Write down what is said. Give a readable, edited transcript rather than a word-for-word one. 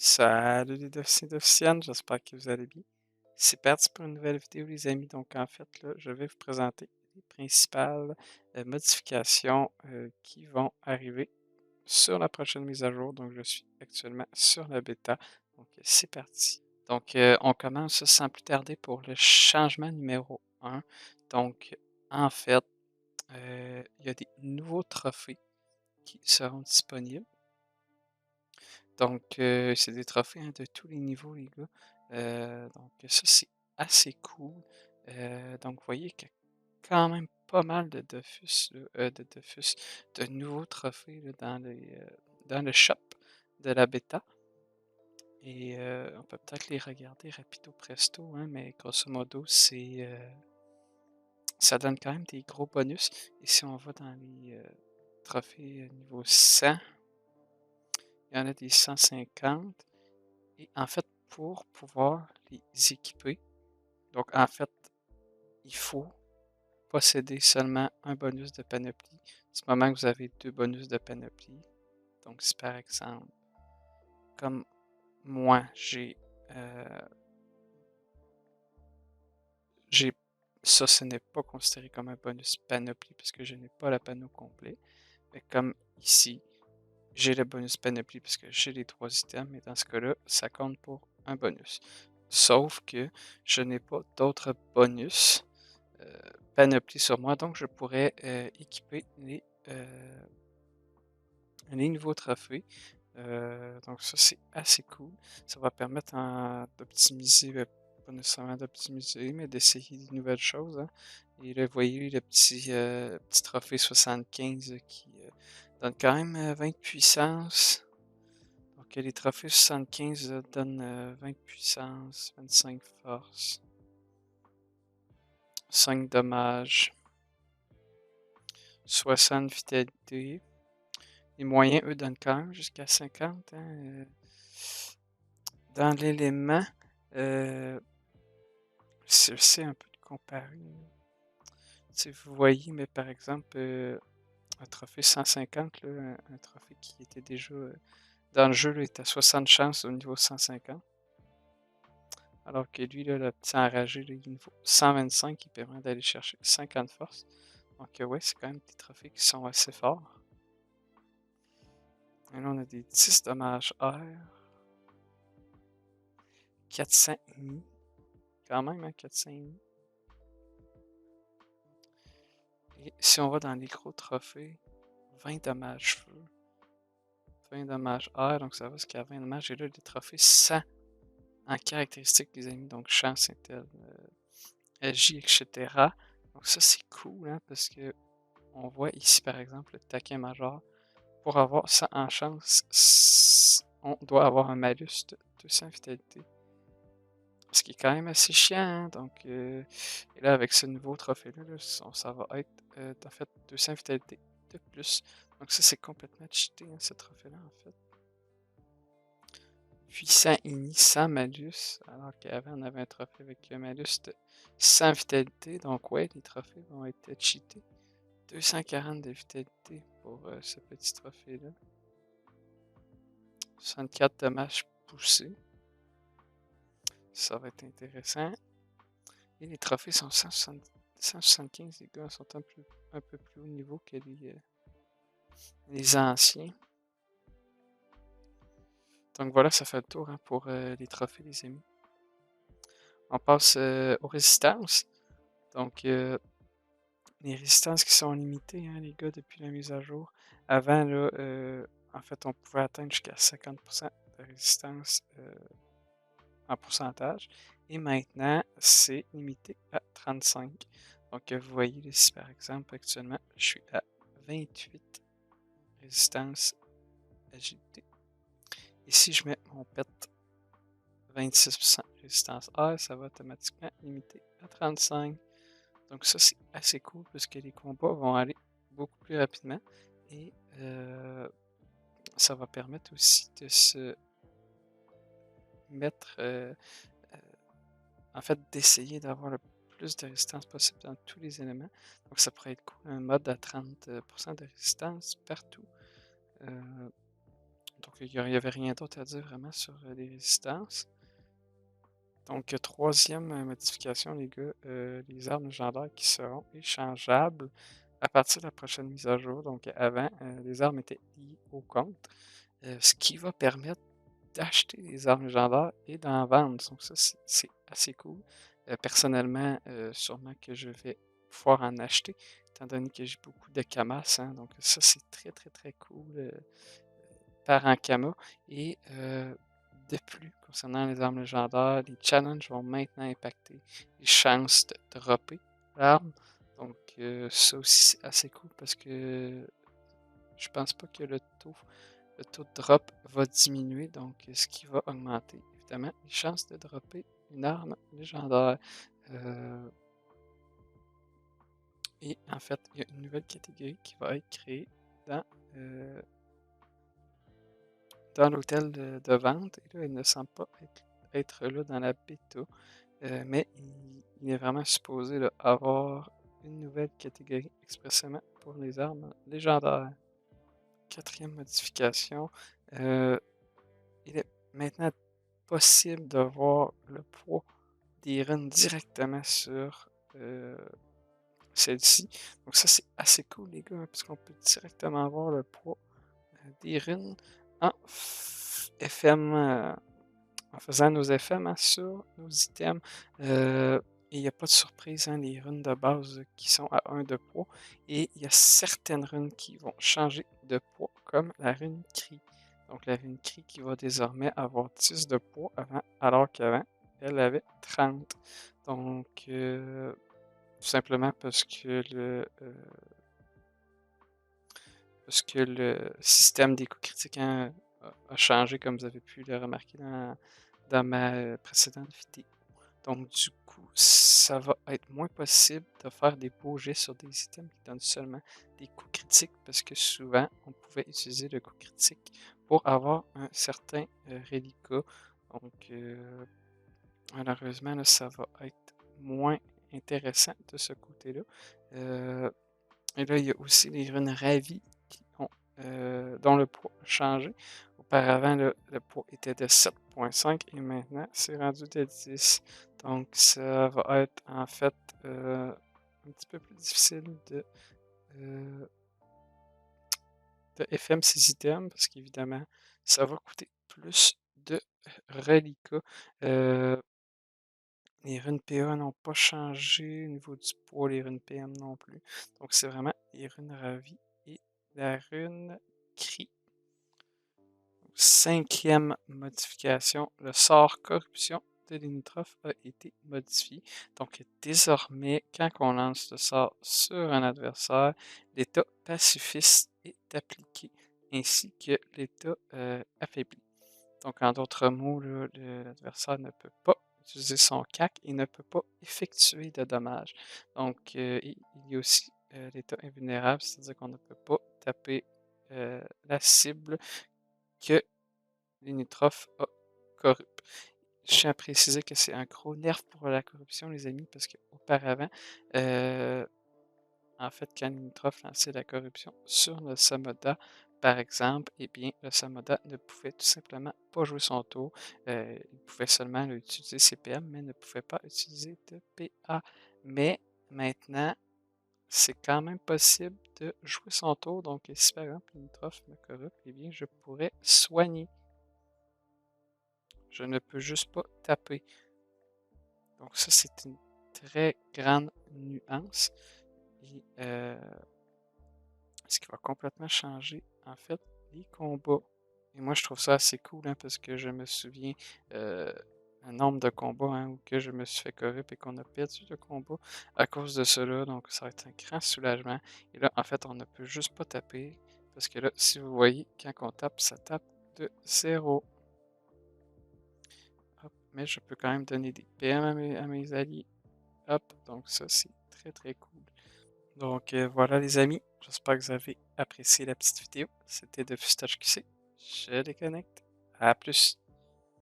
Salut les Dauphiniens et Dauphiniennes, j'espère que vous allez bien. C'est parti pour une nouvelle vidéo les amis. Donc en fait là, je vais vous présenter les principales modifications qui vont arriver sur la prochaine mise à jour. Donc je suis actuellement sur la bêta. Donc c'est parti. Donc on commence sans plus tarder pour le changement numéro 1. Donc en fait, il y a des nouveaux trophées qui seront disponibles. Donc, c'est des trophées, hein, de tous les niveaux, les gars. Donc ça, c'est assez cool. Donc, vous voyez qu'il y a quand même pas mal de Dofus, là, de nouveaux trophées là, dans le shop de la bêta. Et on peut peut-être les regarder rapido presto, hein, mais grosso modo, ça donne quand même des gros bonus. Et si on va dans les trophées niveau 100, il y en a des 150. Et en fait, pour pouvoir les équiper, donc en fait, il faut posséder seulement un bonus de panoplie. Du moment que vous avez deux bonus de panoplie, donc si par exemple, comme moi, euh, j'ai ça, ce n'est pas considéré comme un bonus panoplie parce que je n'ai pas le panneau complet. Mais comme ici, j'ai le bonus panoplie parce que j'ai les trois items, mais dans ce cas-là, ça compte pour un bonus. Sauf que je n'ai pas d'autres bonus panoplie sur moi, donc je pourrais équiper les nouveaux trophées. Donc ça, c'est assez cool. Ça va permettre d'optimiser, pas nécessairement d'optimiser, mais d'essayer des nouvelles choses, hein. Et là, vous voyez le petit trophée 75 qui donne quand même 20 de puissance. Donc les trophées 75 donnent 20 de puissance, 25 force, 5 dommages, 60 vitalité. Les moyens, eux, donnent quand même jusqu'à 50, hein. Dans l'élément, euh, c'est un peu de comparer. Si vous voyez, mais par exemple, un trophée 150, là, un trophée qui était déjà dans le jeu, là, est à 60 chances au niveau 150. Alors que lui, là, le petit enragé, là, il est niveau 125, qui permet d'aller chercher 50 force. Donc, ouais, c'est quand même des trophées qui sont assez forts. Et là, on a des 10 dommages air. 400,5. Quand même, hein, 400,5. Et si on va dans les gros trophées, 20 dommages feu, 20 dommages air, donc ça va jusqu'à 20 dommages. Et là, des trophées 100 en caractéristiques, les amis, donc chance, intel, J, etc. Donc ça, c'est cool, hein, parce que on voit ici, par exemple, le taquin major. Pour avoir ça en chance, on doit avoir un malus de 200 vitalité. Ce qui est quand même assez chiant, hein. Donc, et là, avec ce nouveau trophée-là, là, ça va être en fait 200 vitalité de plus. Donc, ça, c'est complètement cheaté, hein, ce trophée-là, en fait. Puissant ini sans malus, alors qu'avant, on avait un trophée avec un malus de 100 vitalité. Donc, ouais, les trophées vont être cheatés. 240 de vitalité pour ce petit trophée-là. 64 dommages poussés. Ça va être intéressant. Et les trophées sont 175, les gars, sont un peu plus haut niveau que les anciens. Donc voilà, ça fait le tour, hein, pour les trophées, les amis. On passe aux résistances. Donc, les résistances qui sont limitées, hein, les gars, depuis la mise à jour. Avant, là, en fait, on pouvait atteindre jusqu'à 50% de résistance en pourcentage. Et maintenant, c'est limité à 35. Donc, vous voyez ici, par exemple, actuellement, je suis à 28 résistance agilité. Et si je mets mon pet 26% résistance air, ça va automatiquement limiter à 35. Donc ça, c'est assez cool parce que les combats vont aller beaucoup plus rapidement. Et ça va permettre aussi de se mettre, en fait, d'essayer d'avoir le plus de résistance possible dans tous les éléments. Donc ça pourrait être cool, un mode à 30% de résistance partout. Donc il n'y avait rien d'autre à dire vraiment sur les résistances. Donc, troisième modification, les gars, les armes légendaires qui seront échangeables à partir de la prochaine mise à jour. Donc, avant, les armes étaient liées au compte, ce qui va permettre d'acheter des armes légendaires et d'en vendre. Donc, ça, c'est assez cool. Personnellement, sûrement que je vais pouvoir en acheter, étant donné que j'ai beaucoup de Kamas. Hein. Donc, ça, c'est très, très, très cool par Ankama. Et de plus, concernant les armes légendaires, les challenges vont maintenant impacter les chances de dropper l'arme. Donc, ça aussi, c'est assez cool parce que je pense pas que le taux de drop va diminuer. Donc, ce qui va augmenter, évidemment, les chances de dropper une arme légendaire. Euh, et en fait, il y a une nouvelle catégorie qui va être créée dans euh, dans l'hôtel de vente. Et là, il ne semble pas être là dans la bêta, mais il est vraiment supposé là, avoir une nouvelle catégorie expressément pour les armes légendaires. Quatrième modification, euh, il est maintenant possible de voir le poids des runes directement sur celle-ci. Donc ça, c'est assez cool, les gars, parce qu'on peut directement voir le poids des runes en FM, en faisant nos FM hein, sur nos items. Et il n'y a pas de surprise, hein, les runes de base qui sont à 1 de poids. Et il y a certaines runes qui vont changer de poids, comme la rune Cri. Donc la rune Cri qui va désormais avoir 10 de poids alors qu'avant, elle avait 30. Donc, tout simplement parce que le système des coups critiques hein, a changé, comme vous avez pu le remarquer dans ma précédente vidéo. Donc, du coup, ça va être moins possible de faire des beaux jets sur des items qui donnent seulement des coups critiques, parce que souvent, on pouvait utiliser le coup critique pour avoir un certain reliquat. Donc, malheureusement, là, ça va être moins intéressant de ce côté-là. Et là, il y a aussi les runes ravies dont le poids a changé. Auparavant, le poids était de 7,5 et maintenant, c'est rendu de 10. Donc, ça va être en fait un petit peu plus difficile euh, de FM ces items parce qu'évidemment, ça va coûter plus de reliquats. Euh, les runes PA n'ont pas changé au niveau du poids, les runes PM non plus. Donc, c'est vraiment les runes ravies et la rune cri. Cinquième modification, le sort corruption de Limitrof a été modifié. Donc désormais, quand on lance le sort sur un adversaire, l'état pacifiste est appliqué, ainsi que l'état affaibli. Donc en d'autres mots, l'adversaire ne peut pas utiliser son CAC et ne peut pas effectuer de dommages. Donc il y a aussi l'état invulnérable, c'est-à-dire qu'on ne peut pas taper la cible que Linitrof a corrupt. Je tiens à préciser que c'est un gros nerf pour la corruption, les amis, parce qu'auparavant, en fait, quand Linitrof lançait la corruption sur le Samoda, par exemple, eh bien, le Samoda ne pouvait tout simplement pas jouer son tour. Il pouvait seulement utiliser CPM, mais ne pouvait pas utiliser de PA. Mais maintenant, c'est quand même possible de jouer son tour. Donc, si par exemple Linitrof me corrupte, eh bien, je pourrais soigner. Je ne peux juste pas taper. Donc ça, c'est une très grande nuance. Et ce qui va complètement changer, en fait, les combats. Et moi, je trouve ça assez cool, hein, parce que je me souviens un nombre de combats hein, où que je me suis fait corrupt et qu'on a perdu le combat à cause de cela. Donc, ça va être un grand soulagement. Et là, en fait, on ne peut juste pas taper. Parce que là, si vous voyez, quand on tape, ça tape de 0. Hop, mais je peux quand même donner des PM à mes alliés. Hop, donc ça c'est très très cool. Donc voilà les amis, j'espère que vous avez apprécié la petite vidéo. C'était de Fustache QC. Je déconnecte. À plus.